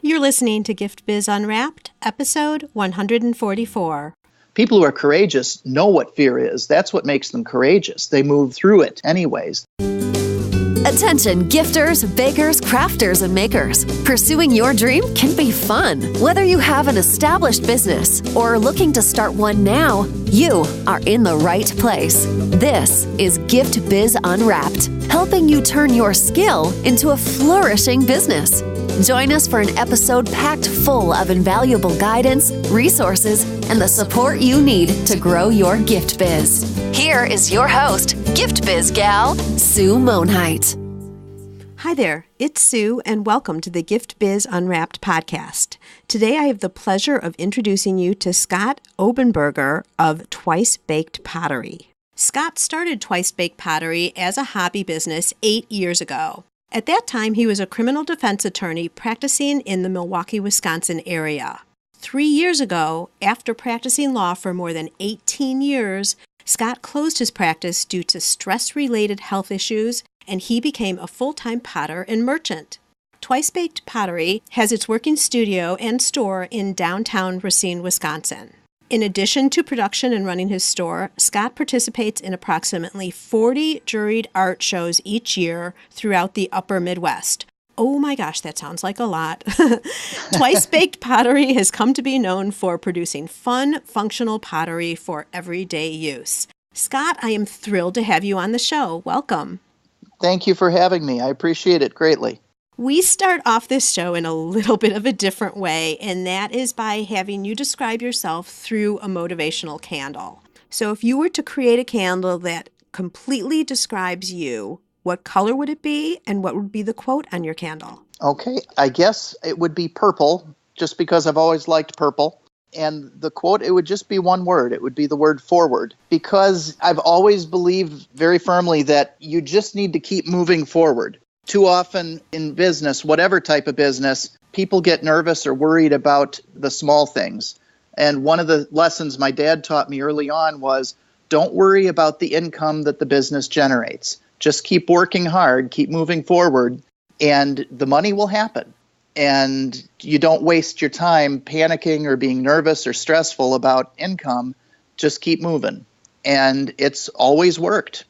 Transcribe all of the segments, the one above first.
You're listening to Gift Biz Unwrapped, episode 144. People who are courageous know what fear is. That's what makes them courageous. They move through it anyways. Attention gifters, bakers, crafters, and makers. Pursuing your dream can be fun. Whether you have an established business or are looking to start one now, you are in the right place. This is Gift Biz Unwrapped, helping you turn your skill into a flourishing business. Join us for an episode packed full of invaluable guidance, resources, and the support you need to grow your gift biz. Here is your host, Gift Biz gal, Sue Monheit. Hi there, it's Sue, and welcome to the Gift Biz Unwrapped podcast. Today I have the pleasure of introducing you to Scott Obernberger of Twice Baked Pottery. Scott started Twice Baked Pottery as a hobby business 8 years ago. At that time, he was a criminal defense attorney practicing in the Milwaukee, Wisconsin area. 3 years ago, after practicing law for more than 18 years, Scott closed his practice due to stress-related health issues, and he became a full-time potter and merchant. Twice Baked Pottery has its working studio and store in downtown Racine, Wisconsin. In addition to production and running his store, Scott participates in approximately 40 juried art shows each year throughout the upper Midwest. Oh my gosh, that sounds like a lot. Twice Baked Pottery has come to be known for producing fun, functional pottery for everyday use. Scott, I am thrilled to have you on the show. Welcome. Thank you for having me. I appreciate it greatly. We start off this show in a little bit of a different way, and that is by having you describe yourself through a motivational candle. So if you were to create a candle that completely describes you, what color would it be, and what would be the quote on your candle? Okay, I guess it would be purple, just because I've always liked purple. And the quote, it would just be one word. It would be the word forward, because I've always believed very firmly that you just need to keep moving forward. Too often in business, whatever type of business, people get nervous or worried about the small things. And one of the lessons my dad taught me early on was, don't worry about the income that the business generates. Just keep working hard, keep moving forward, and the money will happen. And you don't waste your time panicking or being nervous or stressful about income. Just keep moving. And it's always worked.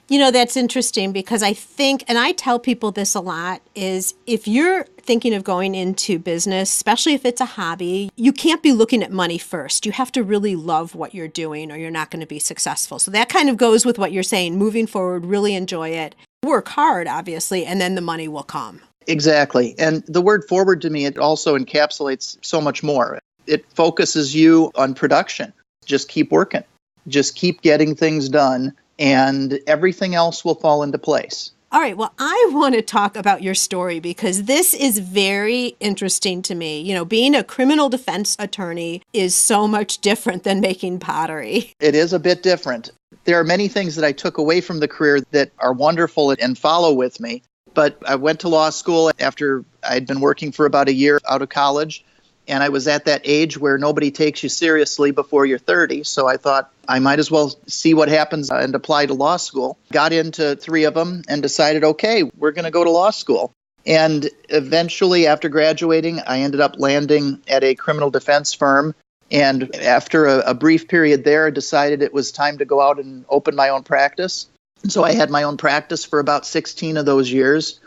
You know, that's interesting because I think, and I tell people this a lot, is if you're thinking of going into business, especially if it's a hobby, you can't be looking at money first. You have to really love what you're doing or you're not going to be successful. So that kind of goes with what you're saying, moving forward, really enjoy it, work hard, obviously, and then the money will come. Exactly. And the word forward to me, it also encapsulates so much more. It focuses you on production. Just keep working. Just keep getting things done. And everything else will fall into place. All right. Well, I want to talk about your story because this is very interesting to me. You know, being a criminal defense attorney is so much different than making pottery. It is a bit different. There are many things that I took away from the career that are wonderful and follow with me. But I went to law school after I'd been working for about a year out of college. And I was at that age where nobody takes you seriously before you're 30. So I thought I might as well see what happens and apply to law school. Got into 3 of them and decided, okay, we're going to go to law school. And eventually, after graduating, I ended up landing at a criminal defense firm. And after a brief period there, I decided it was time to go out and open my own practice. So I had my own practice for about 16 of those years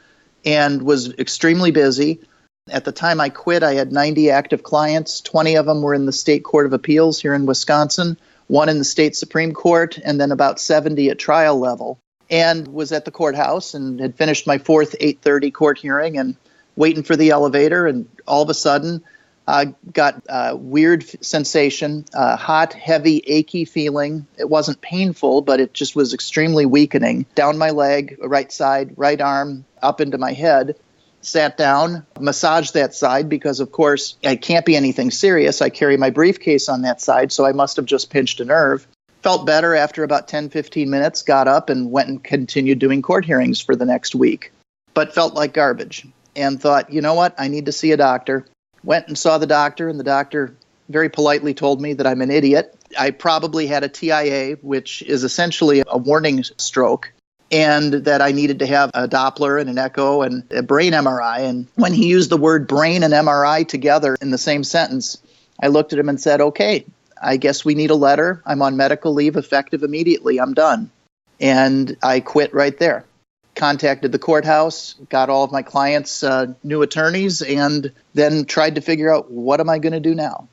and was extremely busy. At the time I quit, I had 90 active clients. 20 of them were in the State Court of Appeals here in Wisconsin, 1 in the State Supreme Court, and then about 70 at trial level. And was at the courthouse and had finished my 4th 8:30 court hearing and waiting for the elevator. And all of a sudden, I got a weird sensation, hot, heavy, achy feeling. It wasn't painful, but it just was extremely weakening. Down my leg, right side, right arm, up into my head. Sat down, massaged that side because, of course, it can't be anything serious. I carry my briefcase on that side, so I must have just pinched a nerve. Felt better after about 10, 15 minutes, got up and went and continued doing court hearings for the next week, but felt like garbage and thought, you know what, I need to see a doctor. Went and saw the doctor, and the doctor very politely told me that I'm an idiot. I probably had a TIA, which is essentially a warning stroke. and that I needed to have a Doppler and an echo and a brain MRI. And when he used the word brain and MRI together in the same sentence, I looked at him and said, okay, I guess we need a letter. I'm on medical leave effective immediately. I'm done. And I quit right there. Contacted the courthouse, got all of my clients' new attorneys, and then tried to figure out, what am I going to do now?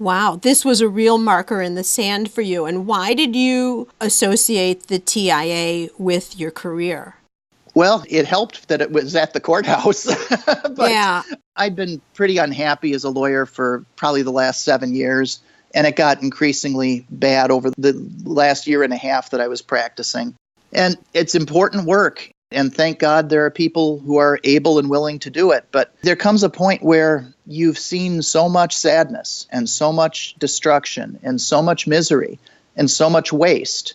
Wow, this was a real marker in the sand for you. And why did you associate the TIA with your career? Well, it helped that it was at the courthouse. But yeah. I'd been pretty unhappy as a lawyer for probably the last 7 years, and it got increasingly bad over the last year and a half that I was practicing. And it's important work. And thank God there are people who are able and willing to do it. But there comes a point where you've seen so much sadness and so much destruction and so much misery and so much waste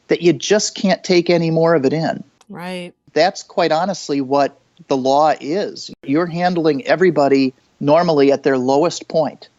that you just can't take any more of it in. Right. That's quite honestly what the law is. You're handling everybody normally at their lowest point.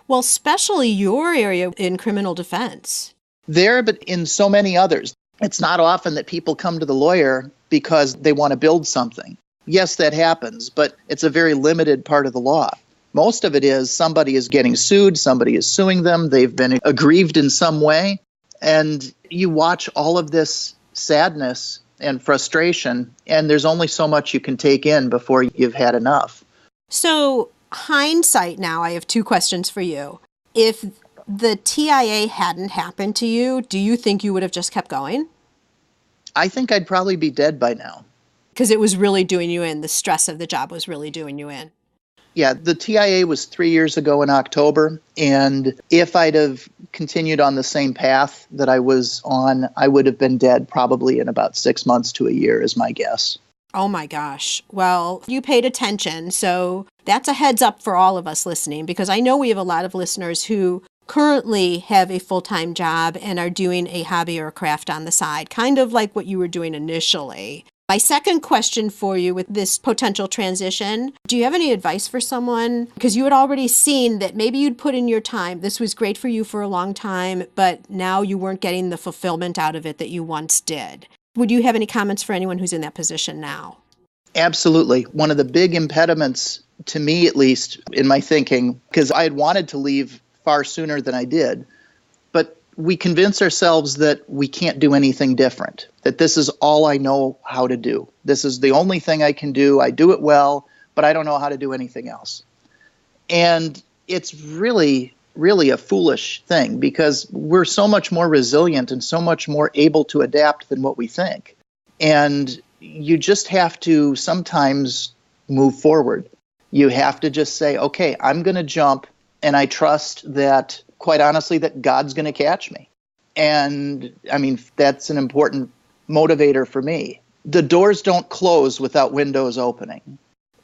Well, especially your area in criminal defense. There, but in so many others. It's not often that people come to the lawyer because they want to build something. Yes, that happens, but it's a very limited part of the law. Most of it is somebody is getting sued, somebody is suing them, they've been aggrieved in some way, and you watch all of this sadness and frustration, and there's only so much you can take in before you've had enough. So, hindsight now, I have 2 questions for you. If the TIA hadn't happened to you, do you think you would have just kept going? I think I'd probably be dead by now. Because it was really doing you in. The stress of the job was really doing you in. Yeah, the TIA was 3 years ago in October, and if I'd have continued on the same path that I was on, I would have been dead probably in about 6 months to a year is my guess. Oh my gosh. Well, you paid attention, so that's a heads up for all of us listening, because I know we have a lot of listeners who currently have a full-time job and are doing a hobby or a craft on the side, kind of like what you were doing initially. My second question for you with this potential transition, do you have any advice for someone? Because you had already seen that maybe you'd put in your time. This was great for you for a long time, but now you weren't getting the fulfillment out of it that you once did. Would you have any comments for anyone who's in that position now? Absolutely. One of the big impediments, to me at least, in my thinking, because I had wanted to leave far sooner than I did, but we convince ourselves that we can't do anything different, that this is all I know how to do. This is the only thing I can do. I do it well, but I don't know how to do anything else. And it's really, really a foolish thing because we're so much more resilient and so much more able to adapt than what we think. And you just have to sometimes move forward. You have to just say, okay, I'm going to jump, and I trust that, quite honestly, that God's going to catch me. And I mean, that's an important motivator for me. The doors don't close without windows opening.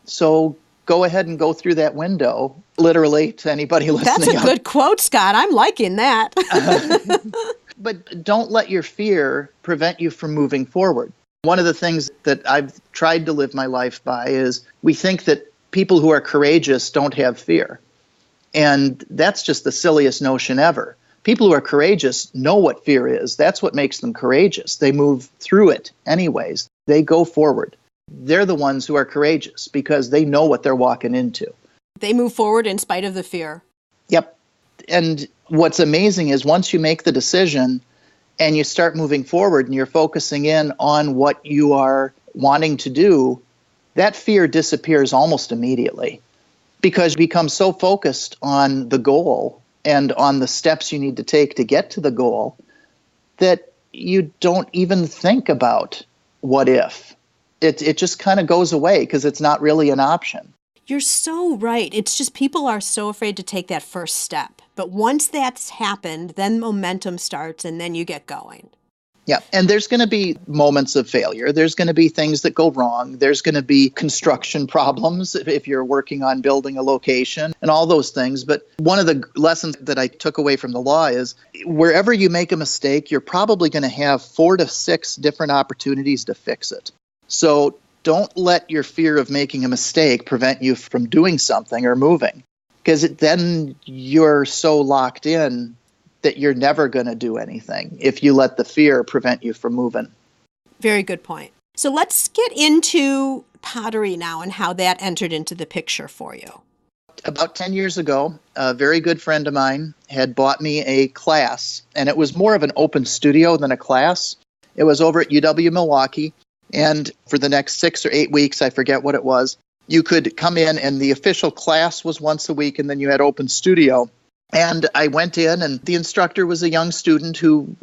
So go ahead and go through that window, literally, to anybody listening. That's a good quote, Scott. I'm liking that. But don't let your fear prevent you from moving forward. One of the things that I've tried to live my life by is we think that people who are courageous don't have fear. And that's just the silliest notion ever. People who are courageous know what fear is. That's what makes them courageous. They move through it anyways. They go forward. They're the ones who are courageous because they know what they're walking into. They move forward in spite of the fear. Yep. And what's amazing is once you make the decision and you start moving forward and you're focusing in on what you are wanting to do, that fear disappears almost immediately. Because you become so focused on the goal and on the steps you need to take to get to the goal that you don't even think about what if. It just kind of goes away because it's not really an option. You're so right. It's just people are so afraid to take that first step. But once that's happened, then momentum starts and then you get going. Yeah, and there's going to be moments of failure. There's going to be things that go wrong. There's going to be construction problems if you're working on building a location and all those things. But one of the lessons that I took away from the law is wherever you make a mistake, you're probably going to have 4 to 6 different opportunities to fix it. So don't let your fear of making a mistake prevent you from doing something or moving, because then you're so locked in that you're never going to do anything if you let the fear prevent you from moving. Very good point. So let's get into pottery now and how that entered into the picture for you. About 10 years ago, a very good friend of mine had bought me a class, and it was more of an open studio than a class. It was over at UW Milwaukee, and for the next 6 or 8 weeks, I forget what it was, you could come in, and the official class was once a week, and then you had open studio. And I went in, and the instructor was a young student who,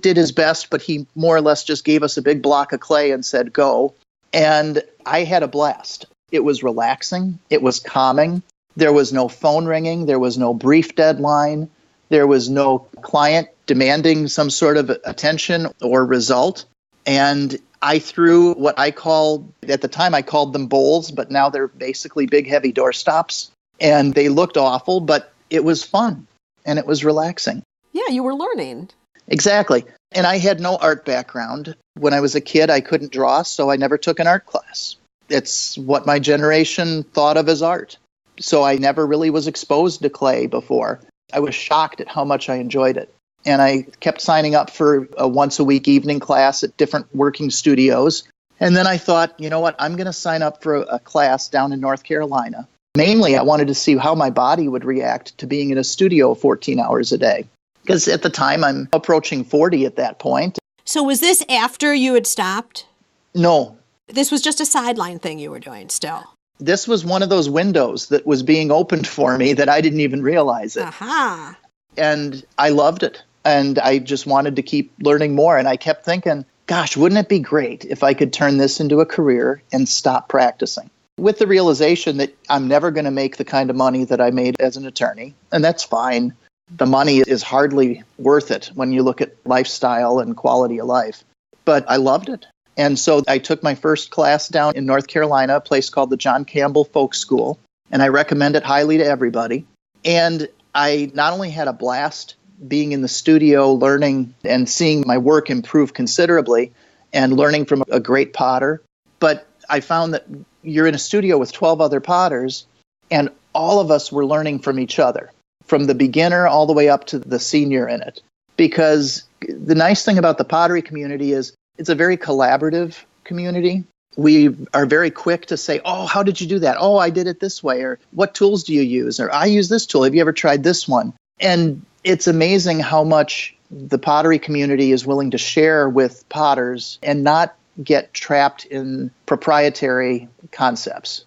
did his best, but he more or less just gave us a big block of clay and said, go. And I had a blast. It was relaxing. It was calming. There was no phone ringing. There was no brief deadline. There was no client demanding some sort of attention or result. And I threw what I called, at the time I called them bowls, but now they're basically big, heavy doorstops. And they looked awful, but it was fun and it was relaxing. Yeah, you were learning. Exactly. And I had no art background. When I was a kid, I couldn't draw, so I never took an art class. It's what my generation thought of as art. So I never really was exposed to clay before. I was shocked at how much I enjoyed it. And I kept signing up for a once-a-week evening class at different working studios. And then I thought, you know what, I'm going to sign up for a class down in North Carolina. Mainly, I wanted to see how my body would react to being in a studio 14 hours a day. Because at the time, I'm approaching 40 at that point. So was this after you had stopped? No. This was just a sideline thing you were doing still? This was one of those windows that was being opened for me that I didn't even realize it. Aha. And I loved it. And I just wanted to keep learning more. And I kept thinking, gosh, wouldn't it be great if I could turn this into a career and stop practicing? With the realization that I'm never going to make the kind of money that I made as an attorney. And that's fine. The money is hardly worth it when you look at lifestyle and quality of life. But I loved it. And so I took my first class down in North Carolina, a place called the John Campbell Folk School. And I recommend it highly to everybody. And I not only had a blast being in the studio, learning and seeing my work improve considerably and learning from a great potter, but I found that you're in a studio with 12 other potters, and all of us were learning from each other, from the beginner all the way up to the senior in it. Because the nice thing about the pottery community is it's a very collaborative community. We are very quick to say, oh, how did you do that? Oh, I did it this way. Or what tools do you use? Or I use this tool. Have you ever tried this one? And it's amazing how much the pottery community is willing to share with potters and not get trapped in proprietary concepts.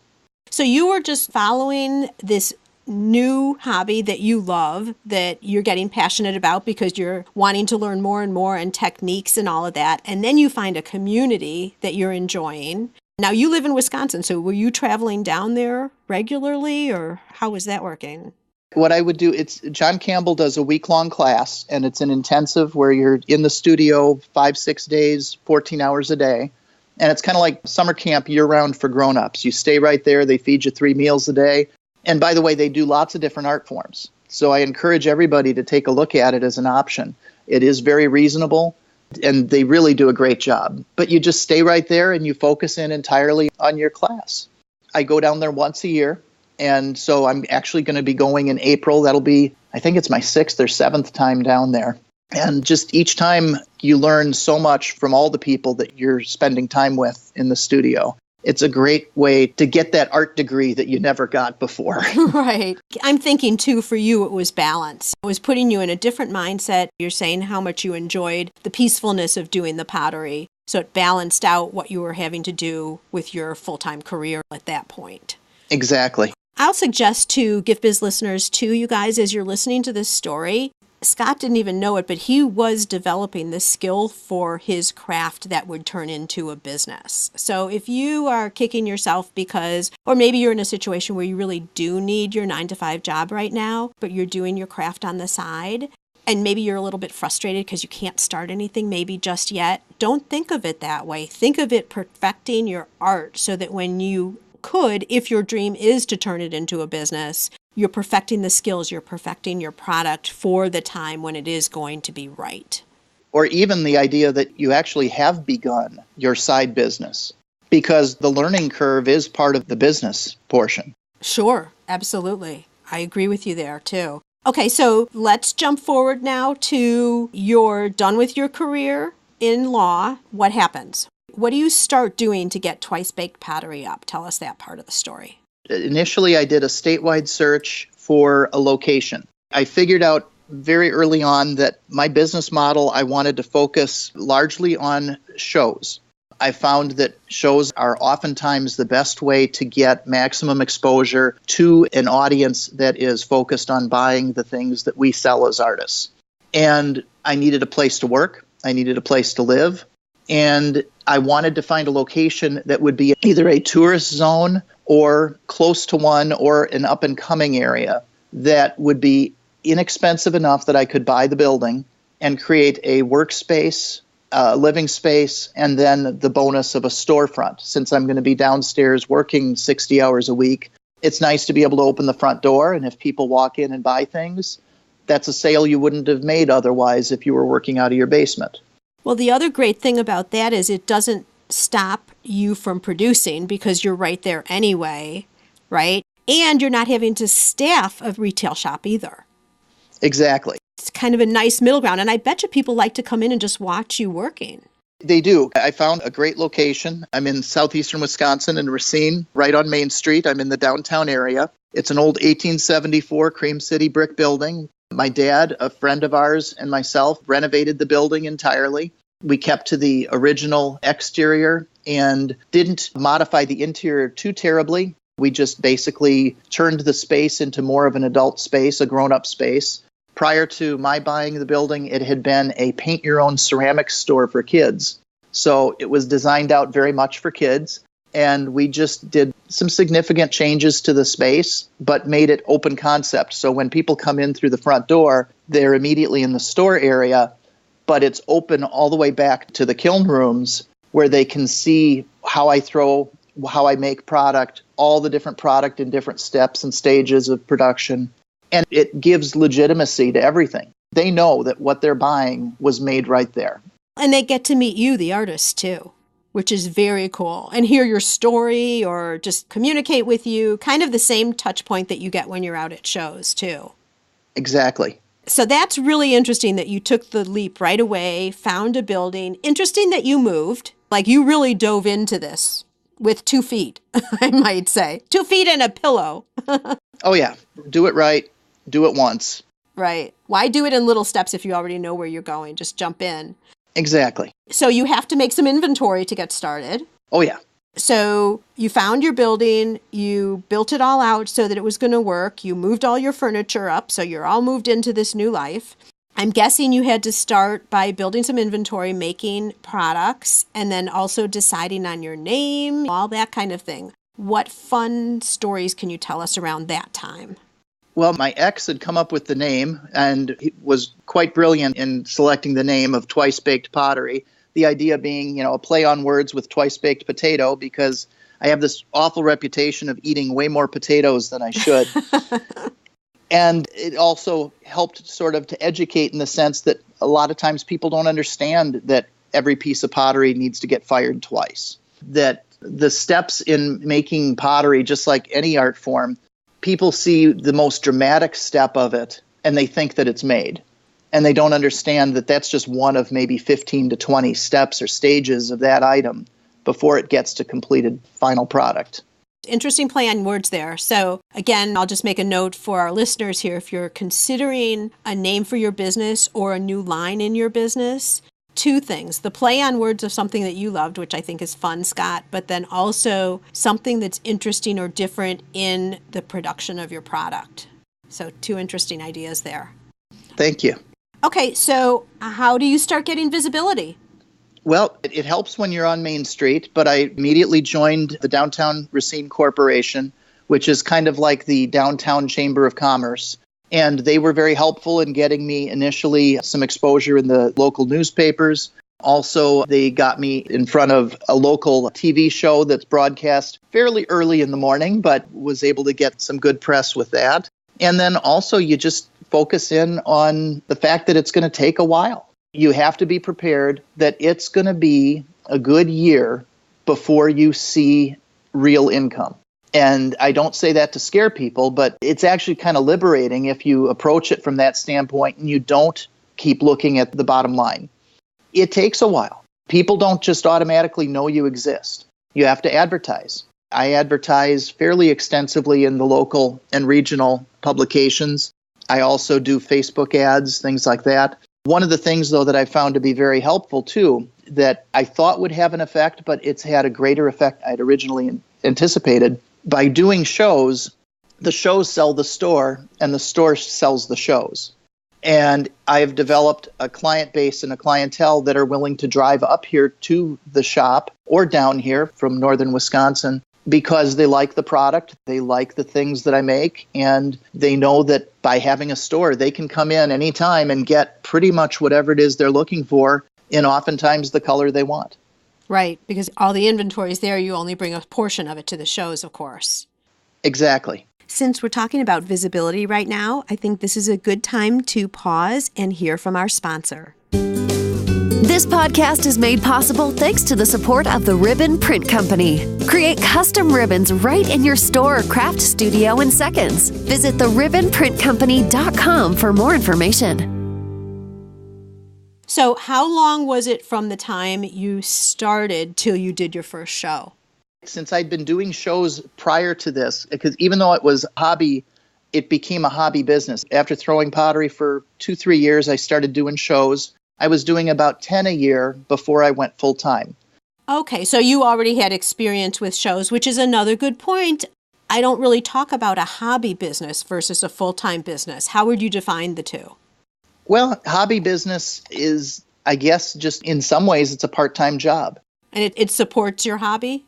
So you were just following this new hobby that you love, that you're getting passionate about because you're wanting to learn more and more and techniques and all of that. And then you find a community that you're enjoying. Now you live in Wisconsin, so were you traveling down there regularly, or how was that working? What I would do, John Campbell does a week-long class, and it's an intensive where you're in the studio 5-6 days, 14 hours a day. And it's kind of like summer camp year-round for grown-ups. You stay right there. They feed you 3 meals a day. And by the way, they do lots of different art forms. So I encourage everybody to take a look at it as an option. It is very reasonable, and they really do a great job. But you just stay right there, and you focus in entirely on your class. I go down there once a year. And so I'm actually going to be going in April. That'll be, I think it's my 6th or 7th time down there. And just each time you learn so much from all the people that you're spending time with in the studio. It's a great way to get that art degree that you never got before. Right. I'm thinking, too, for you, it was balance. It was putting you in a different mindset. You're saying how much you enjoyed the peacefulness of doing the pottery. So it balanced out what you were having to do with your full-time career at that point. Exactly. I'll suggest to Gift Biz listeners, too, you guys, as you're listening to this story, Scott didn't even know it, but he was developing the skill for his craft that would turn into a business. So if you are kicking yourself because, or maybe you're in a situation where you really do need your 9-to-5 job right now, but you're doing your craft on the side, and maybe you're a little bit frustrated because you can't start anything maybe just yet, don't think of it that way. Think of it perfecting your art so that when you could, if your dream is to turn it into a business, you're perfecting the skills, you're perfecting your product for the time when it is going to be right. Or even the idea that you actually have begun your side business, because the learning curve is part of the business portion. Sure, absolutely. I agree with you there too. Okay, so let's jump forward now to you're done with your career. in law, what happens? What do you start doing to get Twice Baked Pottery up? Tell us that part of the story. Initially, I did a statewide search for a location. I figured out very early on that my business model, I wanted to focus largely on shows. I found that shows are oftentimes the best way to get maximum exposure to an audience that is focused on buying the things that we sell as artists. And I needed a place to work. I needed a place to live. And I wanted to find a location that would be either a tourist zone or close to one or an up-and-coming area that would be inexpensive enough that I could buy the building and create a workspace, living space, and then the bonus of a storefront. Since I'm going to be downstairs working 60 hours a week, it's nice to be able to open the front door, and if people walk in and buy things, that's a sale you wouldn't have made otherwise if you were working out of your basement. Well, the other great thing about that is it doesn't stop you from producing because you're right there anyway, right? And you're not having to staff a retail shop either. Exactly. It's kind of a nice middle ground. And I bet you people like to come in and just watch you working. They do. I found a great location. I'm in southeastern Wisconsin in Racine, right on Main Street. I'm in the downtown area. It's an old 1874 Cream City brick building. My dad, a friend of ours, and myself renovated the building entirely. We kept to the original exterior and didn't modify the interior too terribly. We just basically turned the space into more of an adult space, a grown-up space. Prior to my buying the building, it had been a paint-your-own ceramics store for kids. So it was designed out very much for kids. And we just did some significant changes to the space, but made it open concept. So when people come in through the front door, they're immediately in the store area, but it's open all the way back to the kiln rooms where they can see how I make product, all the different product in different steps and stages of production. And it gives legitimacy to everything. They know that what they're buying was made right there. And they get to meet you, the artist, too, which is very cool. And hear your story or just communicate with you. Kind of the same touch point that you get when you're out at shows, too. Exactly. So that's really interesting that you took the leap right away, found a building. Interesting that you moved. Like you really dove into this with 2 feet, I might say. 2 feet and a pillow. Oh, yeah. Do it right. Do it once. Right. Why do it in little steps if you already know where you're going? Just jump in. Exactly. So you have to make some inventory to get started. Oh, yeah. So you found your building, you built it all out so that it was going to work. You moved all your furniture up, so you're all moved into this new life. I'm guessing you had to start by building some inventory, making products, and then also deciding on your name, all that kind of thing. What fun stories can you tell us around that time? Well, my ex had come up with the name and he was quite brilliant in selecting the name of Twice Baked Pottery. The idea being, a play on words with twice baked potato, because I have this awful reputation of eating way more potatoes than I should. And it also helped sort of to educate in the sense that a lot of times people don't understand that every piece of pottery needs to get fired twice. That the steps in making pottery, just like any art form, people see the most dramatic step of it and they think that it's made. And they don't understand that that's just one of maybe 15 to 20 steps or stages of that item before it gets to completed final product. Interesting play on words there. So again, I'll just make a note for our listeners here. If you're considering a name for your business or a new line in your business, 2 things. The play on words of something that you loved, which I think is fun, Scott, but then also something that's interesting or different in the production of your product. So 2 interesting ideas there. Thank you. Okay, so how do you start getting visibility? Well, it helps when you're on Main Street, but I immediately joined the Downtown Racine Corporation, which is kind of like the Downtown Chamber of Commerce. And they were very helpful in getting me initially some exposure in the local newspapers. Also, they got me in front of a local TV show that's broadcast fairly early in the morning, but was able to get some good press with that. And then also you just focus in on the fact that it's going to take a while. You have to be prepared that it's going to be a good year before you see real income. And I don't say that to scare people, but it's actually kind of liberating if you approach it from that standpoint and you don't keep looking at the bottom line. It takes a while. People don't just automatically know you exist. You have to advertise. I advertise fairly extensively in the local and regional publications. I also do Facebook ads, things like that. One of the things, though, that I found to be very helpful, too, that I thought would have an effect, but it's had a greater effect I'd originally anticipated. By doing shows, the shows sell the store, and the store sells the shows. And I've developed a client base and a clientele that are willing to drive up here to the shop or down here from northern Wisconsin because they like the product, they like the things that I make, and they know that by having a store, they can come in anytime and get pretty much whatever it is they're looking for in oftentimes the color they want. Right, because all the inventory is there. You only bring a portion of it to the shows, of course. Exactly. Since we're talking about visibility right now, I think this is a good time to pause and hear from our sponsor. This podcast is made possible thanks to the support of the Ribbon Print Company. Create custom ribbons right in your store or craft studio in seconds. Visit theribbonprintcompany.com for more information. So how long was it from the time you started till you did your first show? Since I'd been doing shows prior to this, because even though it was a hobby, it became a hobby business. After throwing pottery for 2-3 years, I started doing shows. I was doing about 10 a year before I went full time. Okay, so you already had experience with shows, which is another good point. I don't really talk about a hobby business versus a full-time business. How would you define the two? Well, hobby business is, I guess, just in some ways, it's a part-time job. And it supports your hobby?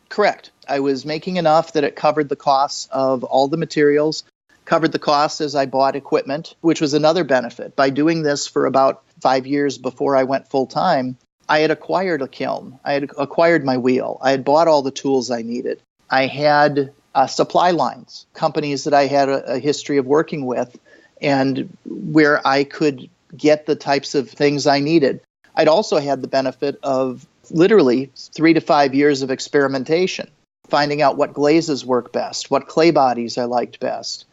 Correct. I was making enough that it covered the costs of all the materials, covered the costs as I bought equipment, which was another benefit. By doing this for about 5 years before I went full-time, I had acquired a kiln. I had acquired my wheel. I had bought all the tools I needed. I had supply lines, companies that I had a history of working with, and where I could get the types of things I needed. I'd also had the benefit of literally 3 to 5 years of experimentation, finding out what glazes work best, what clay bodies I liked best.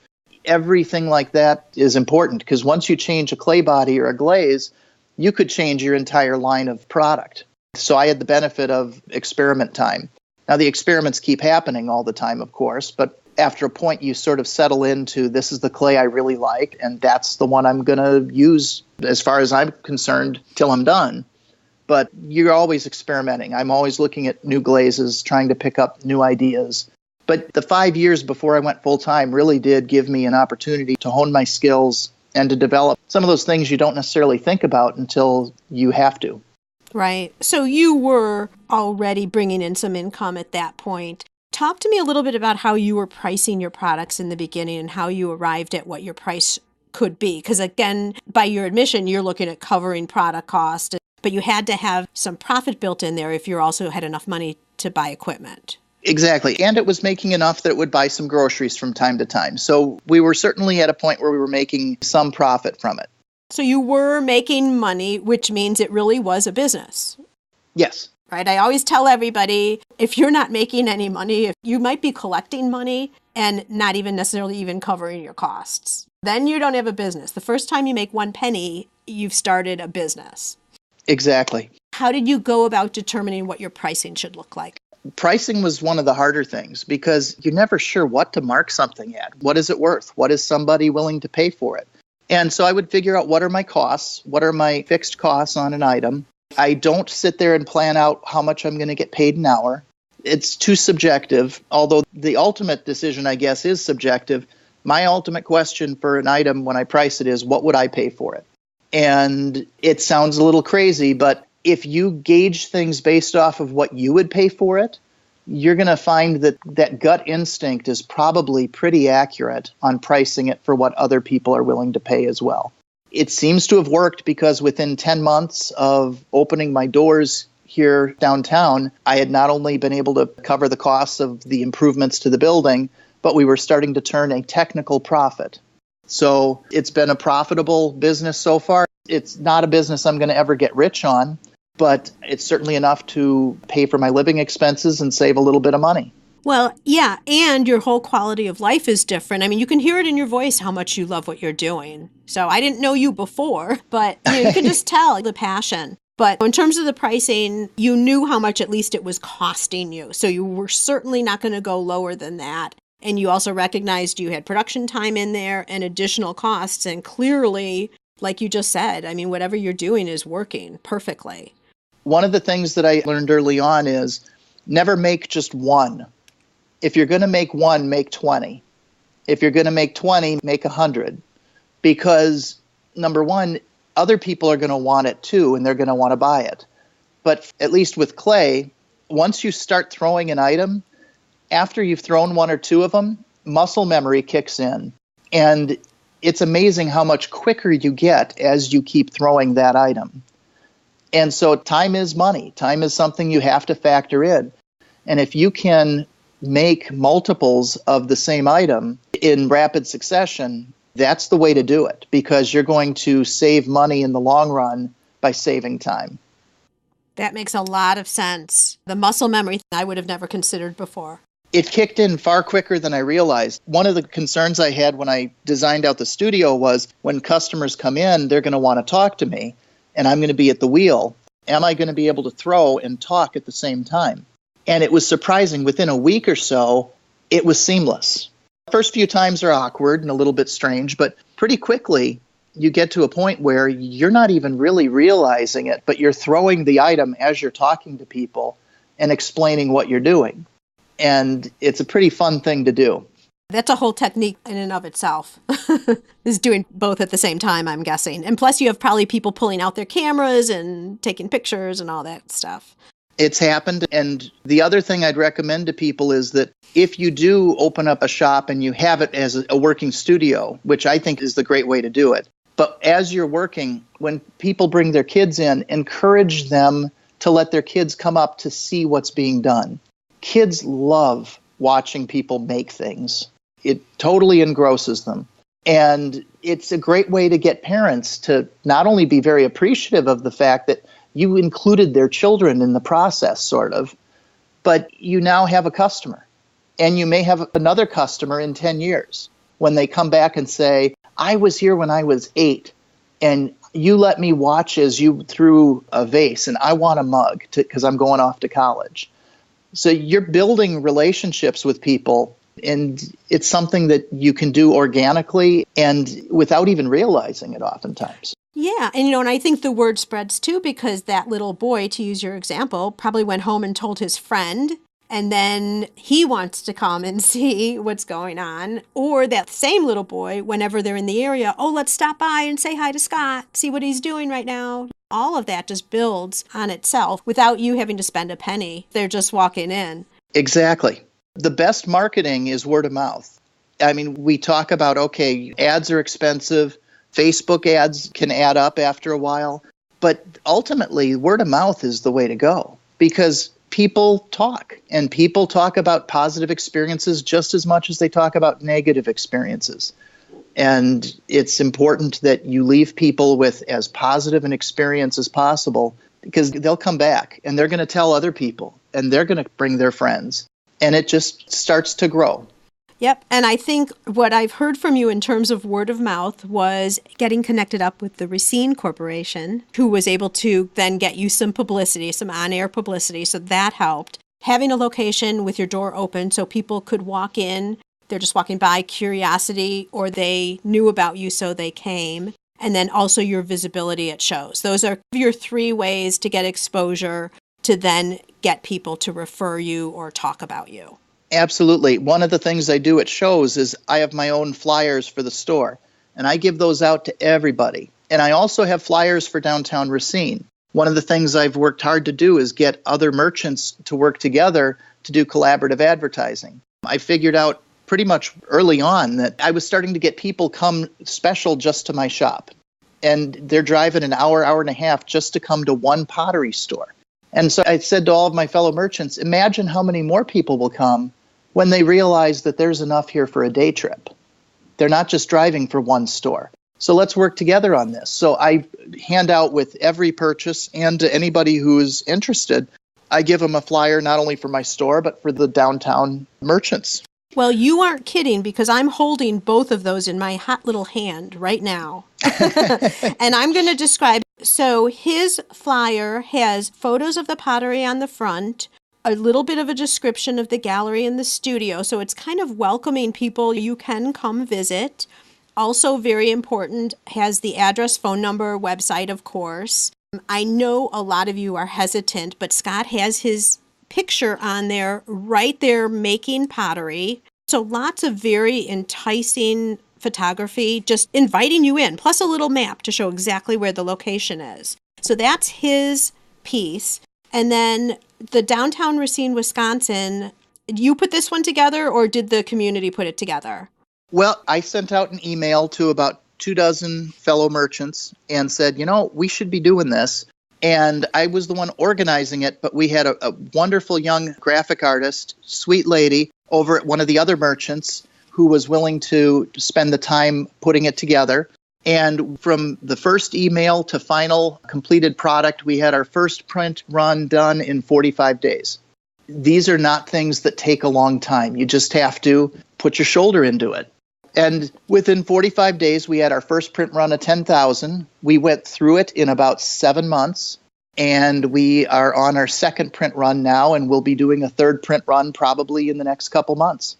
Everything like that is important because once you change a clay body or a glaze, you could change your entire line of product. So I had the benefit of experiment time. Now, the experiments keep happening all the time, of course, but after a point, you sort of settle into this is the clay I really like, and that's the one I'm going to use as far as I'm concerned till I'm done. But you're always experimenting. I'm always looking at new glazes, trying to pick up new ideas. But the 5 years before I went full-time really did give me an opportunity to hone my skills and to develop some of those things you don't necessarily think about until you have to. Right. So you were already bringing in some income at that point. Talk to me a little bit about how you were pricing your products in the beginning and how you arrived at what your price could be. Because again, by your admission, you're looking at covering product cost, but you had to have some profit built in there if you also had enough money to buy equipment. Exactly. And it was making enough that it would buy some groceries from time to time. So we were certainly at a point where we were making some profit from it. So you were making money, which means it really was a business. Yes. Right? I always tell everybody, if you're not making any money, if you might be collecting money and not even necessarily even covering your costs, then you don't have a business. The first time you make 1 penny, you've started a business. Exactly. How did you go about determining what your pricing should look like? Pricing was one of the harder things because you're never sure what to mark something at. What is it worth? What is somebody willing to pay for it? And so I would figure out what are my costs? What are my fixed costs on an item? I don't sit there and plan out how much I'm going to get paid an hour. It's too subjective, although the ultimate decision, I guess, is subjective. My ultimate question for an item when I price it is, what would I pay for it? And it sounds a little crazy, but if you gauge things based off of what you would pay for it, you're going to find that that gut instinct is probably pretty accurate on pricing it for what other people are willing to pay as well. It seems to have worked because within 10 months of opening my doors here downtown, I had not only been able to cover the costs of the improvements to the building, but we were starting to turn a technical profit. So it's been a profitable business so far. It's not a business I'm going to ever get rich on, but it's certainly enough to pay for my living expenses and save a little bit of money. Well, yeah, and your whole quality of life is different. I mean, you can hear it in your voice how much you love what you're doing. So I didn't know you before, but you can just tell the passion. But in terms of the pricing, you knew how much at least it was costing you. So you were certainly not going to go lower than that. And you also recognized you had production time in there and additional costs. And clearly, like you just said, I mean, whatever you're doing is working perfectly. One of the things that I learned early on is never make just one. If you're going to make one, make 20. If you're going to make 20, make 100. Because, number one, other people are going to want it too, and they're going to want to buy it. But at least with clay, once you start throwing an item, after you've thrown one or two of them, muscle memory kicks in. And it's amazing how much quicker you get as you keep throwing that item. And so time is money. Time is something you have to factor in. And if you can make multiples of the same item in rapid succession, that's the way to do it, because you're going to save money in the long run by saving time. That makes a lot of sense. The muscle memory thing I would have never considered before. It kicked in far quicker than I realized. One of the concerns I had when I designed out the studio was when customers come in, they're going to want to talk to me, and I'm going to be at the wheel. Am I going to be able to throw and talk at the same time? And it was surprising. Within a week or so, it was seamless. First few times are awkward and a little bit strange, but pretty quickly you get to a point where you're not even really realizing it, but you're throwing the item as you're talking to people and explaining what you're doing. And it's a pretty fun thing to do. That's a whole technique in and of itself, is doing both at the same time, I'm guessing. And plus you have probably people pulling out their cameras and taking pictures and all that stuff. It's happened. And the other thing I'd recommend to people is that if you do open up a shop and you have it as a working studio, which I think is the great way to do it, but as you're working, when people bring their kids in, encourage them to let their kids come up to see what's being done. Kids love watching people make things. It totally engrosses them. And it's a great way to get parents to not only be very appreciative of the fact that you included their children in the process, sort of, but you now have a customer. And you may have another customer in 10 years when they come back and say, I was here when I was 8, and you let me watch as you threw a vase, and I want a mug because I'm going off to college. So you're building relationships with people, and it's something that you can do organically and without even realizing it oftentimes. Yeah. And, and I think the word spreads too, because that little boy, to use your example, probably went home and told his friend, and then he wants to come and see what's going on. Or that same little boy, whenever they're in the area, oh, let's stop by and say hi to Scott, see what he's doing right now. All of that just builds on itself without you having to spend a penny. They're just walking in. Exactly. The best marketing is word of mouth. I mean, we talk about, okay, ads are expensive. Facebook ads can add up after a while. But ultimately, word of mouth is the way to go, because people talk, and people talk about positive experiences just as much as they talk about negative experiences. And it's important that you leave people with as positive an experience as possible, because they'll come back and they're going to tell other people and they're going to bring their friends, and it just starts to grow. Yep. And I think what I've heard from you in terms of word of mouth was getting connected up with the Racine Corporation, who was able to then get you some publicity, some on-air publicity. So that helped. Having a location with your door open so people could walk in. They're just walking by, curiosity, or they knew about you, so they came. And then also your visibility at shows. Those are your 3 ways to get exposure to then get people to refer you or talk about you. Absolutely. One of the things I do at shows is I have my own flyers for the store, and I give those out to everybody. And I also have flyers for downtown Racine. One of the things I've worked hard to do is get other merchants to work together to do collaborative advertising. I figured out pretty much early on that I was starting to get people come special just to my shop. And they're driving an hour, hour and a half just to come to one pottery store. And so I said to all of my fellow merchants, imagine how many more people will come when they realize that there's enough here for a day trip. They're not just driving for one store. So let's work together on this. So I hand out with every purchase, and to anybody who's interested, I give them a flyer not only for my store, but for the downtown merchants. Well, you aren't kidding, because I'm holding both of those in my hot little hand right now. And I'm going to describe So his flyer has photos of the pottery on the front, a little bit of a description of the gallery and the studio. So it's kind of welcoming people. You can come visit. Also very important, has the address, phone number, website, of course. I know a lot of you are hesitant, but Scott has his picture on there right there making pottery. So lots of very enticing photography, just inviting you in, plus a little map to show exactly where the location is. So that's his piece. And then the downtown Racine, Wisconsin, you put this one together or did the community put it together? Well, I sent out an email to about 24 fellow merchants and said, we should be doing this. And I was the one organizing it, but we had a wonderful young graphic artist, sweet lady, over at one of the other merchants who was willing to spend the time putting it together. And from the first email to final completed product, we had our first print run done in 45 days. These are not things that take a long time. You just have to put your shoulder into it. And within 45 days, we had our first print run of 10,000. We went through it in about 7 months, and we are on our second print run now, and we'll be doing a third print run probably in the next couple months.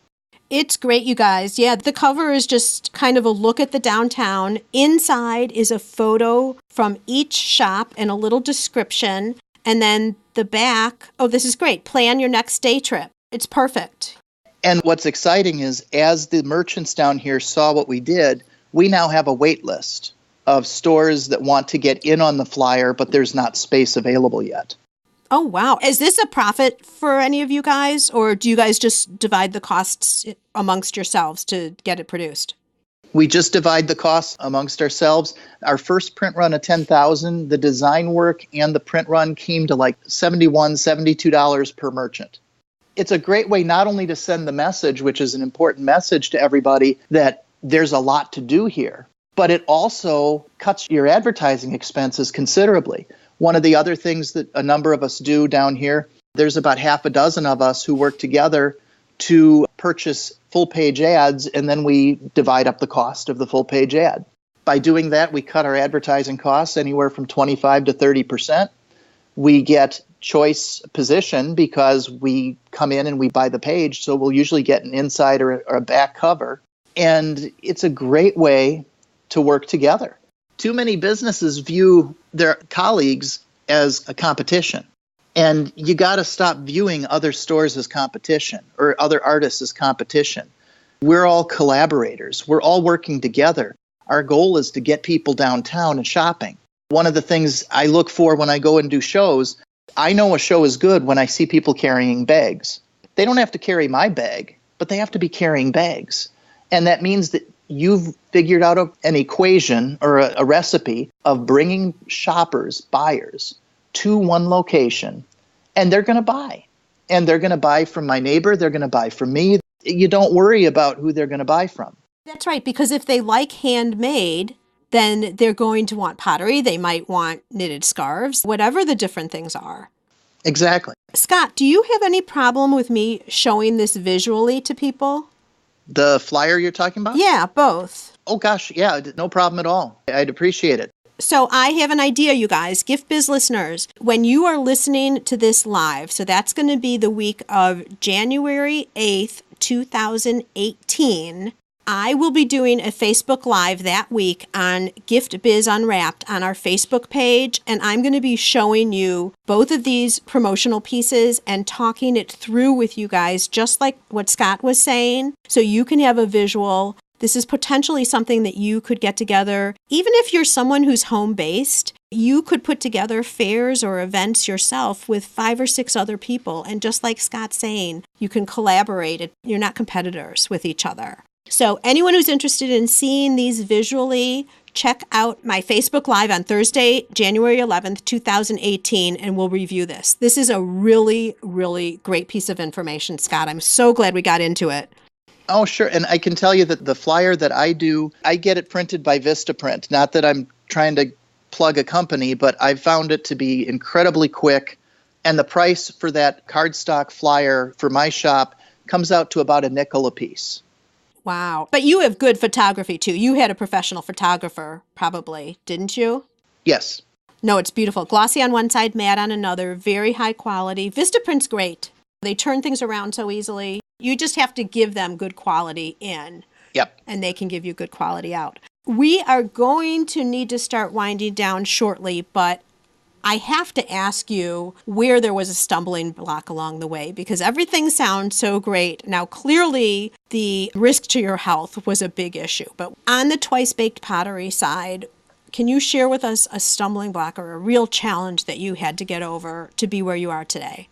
It's great, you guys. Yeah, the cover is just kind of a look at the downtown. Inside is a photo from each shop and a little description. And then the back, oh, this is great. Plan your next day trip. It's perfect. And what's exciting is as the merchants down here saw what we did, we now have a wait list of stores that want to get in on the flyer, but there's not space available yet. Oh, wow. Is this a profit for any of you guys, or do you guys just divide the costs amongst yourselves to get it produced? We just divide the costs amongst ourselves. Our first print run of 10,000, the design work and the print run came to like $71, $72 per merchant. It's a great way not only to send the message, which is an important message to everybody, that there's a lot to do here, but it also cuts your advertising expenses considerably. One of the other things that a number of us do down here, there's about half a dozen of us who work together to purchase full-page ads, and then we divide up the cost of the full-page ad. By doing that, we cut our advertising costs anywhere from 25 to 30%. We get choice position because we come in and we buy the page, so we'll usually get an inside or a back cover. And it's a great way to work together. Too many businesses view their colleagues as a competition. And you got to stop viewing other stores as competition or other artists as competition. We're all collaborators. We're all working together. Our goal is to get people downtown and shopping. One of the things I look for when I go and do shows, I know a show is good when I see people carrying bags. They don't have to carry my bag, but they have to be carrying bags. And that means that you've figured out an equation or a recipe of bringing shoppers, buyers, to one location, and they're going to buy. And they're going to buy from my neighbor. They're going to buy from me. You don't worry about who they're going to buy from. That's right, because if they like handmade, then they're going to want pottery. They might want knitted scarves, whatever the different things are. Exactly. Scott, do you have any problem with me showing this visually to people? The flyer you're talking about? Yeah, both. Oh, gosh, yeah, no problem at all. I'd appreciate it. So I have an idea, you guys, Gift Biz listeners. When you are listening to this live, so that's going to be the week of January 8th, 2018, I will be doing a Facebook Live that week on Gift Biz Unwrapped on our Facebook page, and I'm going to be showing you both of these promotional pieces and talking it through with you guys, just like what Scott was saying, so you can have a visual. This is potentially something that you could get together. Even if you're someone who's home-based, you could put together fairs or events yourself with 5 or 6 other people, and just like Scott's saying, you can collaborate. You're not competitors with each other. So anyone who's interested in seeing these visually, check out my Facebook Live on Thursday, January 11th, 2018, and we'll review this. This is a really, really great piece of information, Scott. I'm so glad we got into it. Oh, sure. And I can tell you that the flyer that I do, I get it printed by Vistaprint. Not that I'm trying to plug a company, but I've found it to be incredibly quick. And the price for that cardstock flyer for my shop comes out to about $0.05 a piece. Wow. But you have good photography, too. You had a professional photographer, probably, didn't you? Yes. No, it's beautiful. Glossy on one side, matte on another, very high quality. Vistaprint's great. They turn things around so easily. You just have to give them good quality in. Yep. And they can give you good quality out. We are going to need to start winding down shortly, but I have to ask you where there was a stumbling block along the way, because everything sounds so great. Now, clearly, the risk to your health was a big issue. But on the Twice Baked Pottery side, can you share with us a stumbling block or a real challenge that you had to get over to be where you are today?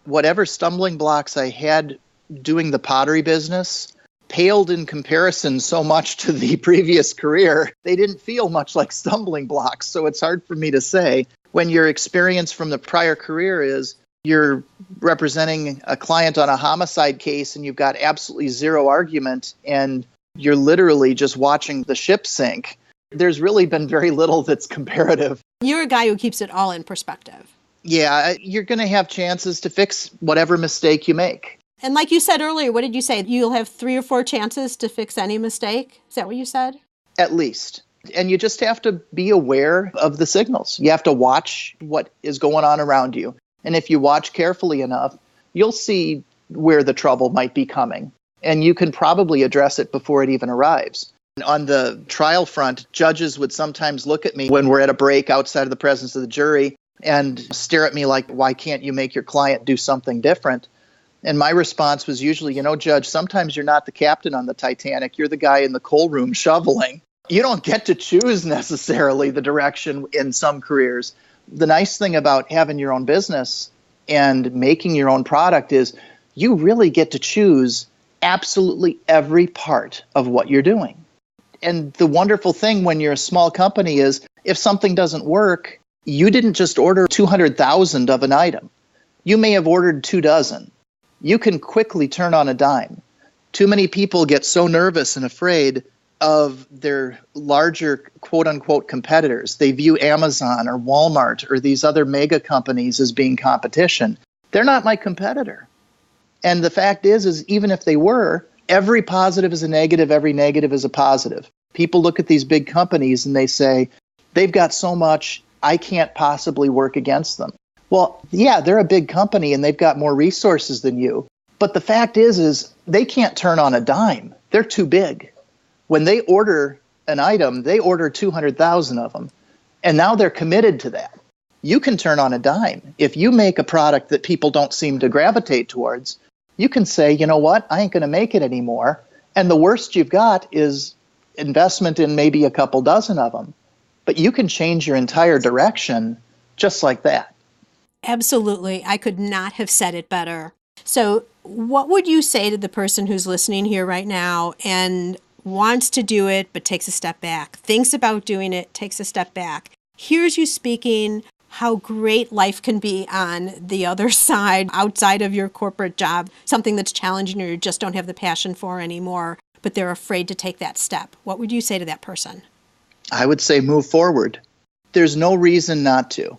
Whatever stumbling blocks I had doing the pottery business paled in comparison so much to the previous career. They didn't feel much like stumbling blocks, so it's hard for me to say. When your experience from the prior career is you're representing a client on a homicide case and you've got absolutely zero argument and you're literally just watching the ship sink, there's really been very little that's comparative. You're a guy who keeps it all in perspective. Yeah, you're going to have chances to fix whatever mistake you make. And like you said earlier, what did you say? You'll have 3 or 4 chances to fix any mistake? Is that what you said? At least. And you just have to be aware of the signals. You have to watch what is going on around you. And if you watch carefully enough, you'll see where the trouble might be coming. And you can probably address it before it even arrives. On the trial front, judges would sometimes look at me when we're at a break outside of the presence of the jury and stare at me like, why can't you make your client do something different? And my response was usually, Judge, sometimes you're not the captain on the Titanic. You're the guy in the coal room shoveling. You don't get to choose necessarily the direction in some careers. The nice thing about having your own business and making your own product is you really get to choose absolutely every part of what you're doing. And the wonderful thing when you're a small company is if something doesn't work, you didn't just order 200,000 of an item. You may have ordered 24. You can quickly turn on a dime. Too many people get so nervous and afraid of their larger quote-unquote competitors. They view Amazon or Walmart or these other mega companies as being competition. They're not my competitor. And the fact is even if they were, every positive is a negative, every negative is a positive. People look at these big companies and they say, they've got so much, I can't possibly work against them. Well, yeah, they're a big company and they've got more resources than you. But the fact is they can't turn on a dime. They're too big. When they order an item, they order 200,000 of them. And now they're committed to that. You can turn on a dime. If you make a product that people don't seem to gravitate towards, you can say, you know what, I ain't going to make it anymore. And the worst you've got is investment in maybe a couple dozen of them. But you can change your entire direction just like that. Absolutely. I could not have said it better. So what would you say to the person who's listening here right now and wants to do it but takes a step back, thinks about doing it, takes a step back, hears you speaking how great life can be on the other side, outside of your corporate job, something that's challenging or you just don't have the passion for anymore, but they're afraid to take that step? What would you say to that person? I would say move forward. There's no reason not to.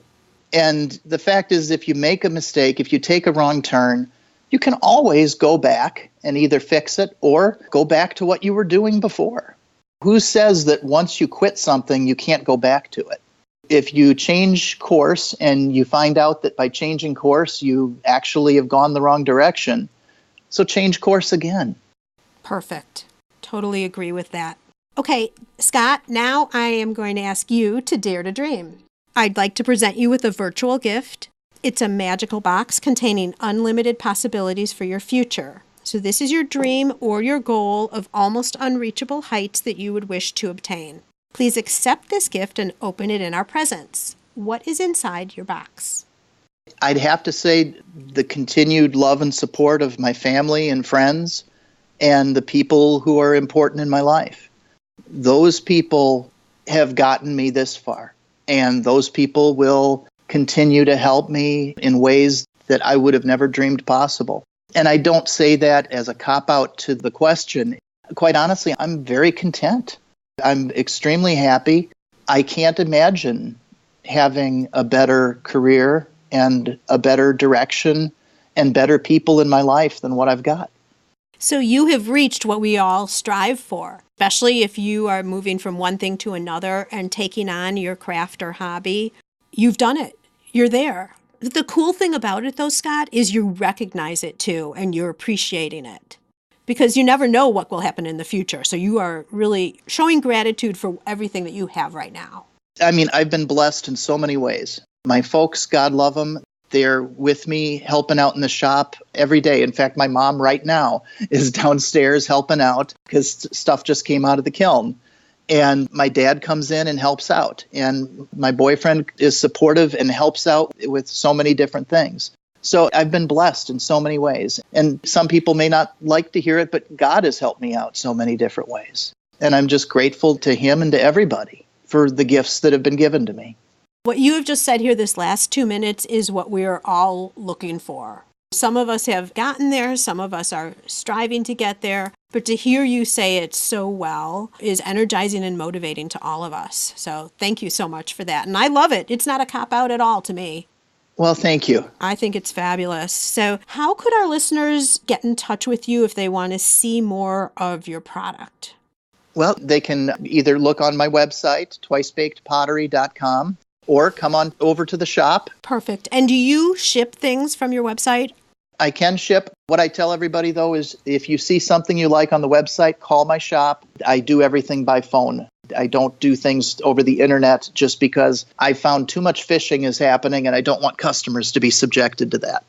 And the fact is, if you make a mistake, if you take a wrong turn, you can always go back and either fix it or go back to what you were doing before. Who says that once you quit something, you can't go back to it? If you change course and you find out that by changing course, you actually have gone the wrong direction, so change course again. Perfect. Totally agree with that. Okay, Scott, now I am going to ask you to dare to dream. I'd like to present you with a virtual gift. It's a magical box containing unlimited possibilities for your future. So this is your dream or your goal of almost unreachable heights that you would wish to obtain. Please accept this gift and open it in our presence. What is inside your box? I'd have to say the continued love and support of my family and friends and the people who are important in my life. Those people have gotten me this far, and those people will continue to help me in ways that I would have never dreamed possible. And I don't say that as a cop-out to the question. Quite honestly, I'm very content. I'm extremely happy. I can't imagine having a better career and a better direction and better people in my life than what I've got. So you have reached what we all strive for, especially if you are moving from one thing to another and taking on your craft or hobby. you've done it. You're there. The cool thing about it, though, Scott, is you recognize it, too, and you're appreciating it. Because you never know what will happen in the future. So you are really showing gratitude for everything that you have right now. I mean, I've been blessed in so many ways. My folks, God love them, they're with me helping out in the shop every day. In fact, my mom right now is downstairs helping out because stuff just came out of the kiln. And my dad comes in and helps out. And my boyfriend is supportive and helps out with so many different things. So I've been blessed in so many ways. And some people may not like to hear it, but God has helped me out so many different ways. And I'm just grateful to him and to everybody for the gifts that have been given to me. What you have just said here this last 2 minutes is what we're all looking for. Some of us have gotten there, some of us are striving to get there, but to hear you say it so well is energizing and motivating to all of us. So thank you so much for that. And I love it. It's not a cop-out at all to me. Well, thank you. I think it's fabulous. So how could our listeners get in touch with you if they want to see more of your product? Well, they can either look on my website, twicebakedpottery.com, or come on over to the shop. Perfect. And do you ship things from your website? I can ship. What I tell everybody, though, is if you see something you like on the website, call my shop. I do everything by phone. I don't do things over the internet just because I found too much phishing is happening and I don't want customers to be subjected to that.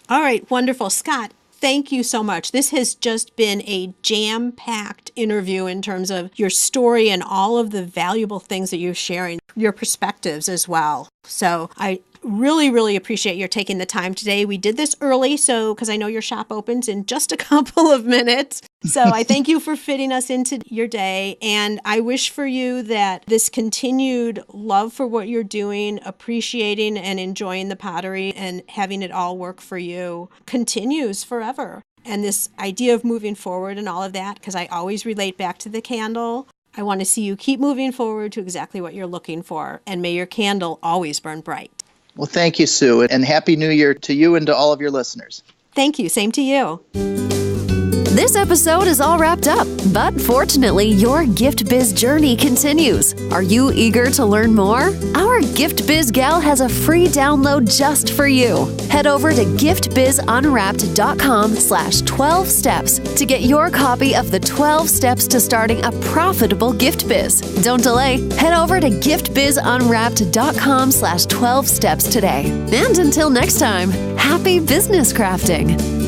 All right. Wonderful. Scott, thank you so much. This has just been a jam-packed interview in terms of your story and all of the valuable things that you're sharing, your perspectives as well. So I really, really appreciate your taking the time today. We did this early, so because I know your shop opens in just a couple of minutes. So I thank you for fitting us into your day. And I wish for you that this continued love for what you're doing, appreciating and enjoying the pottery and having it all work for you continues forever. And this idea of moving forward and all of that, because I always relate back to the candle. I want to see you keep moving forward to exactly what you're looking for. And may your candle always burn bright. Well, thank you, Sue, and Happy New Year to you and to all of your listeners. Thank you. Same to you. This episode is all wrapped up, but fortunately, your Gift Biz journey continues. Are you eager to learn more? Our Gift Biz gal has a free download just for you. Head over to giftbizunwrapped.com/12 steps to get your copy of the 12 steps to starting a profitable gift biz. Don't delay. Head over to giftbizunwrapped.com/12 steps today. And until next time, happy business crafting.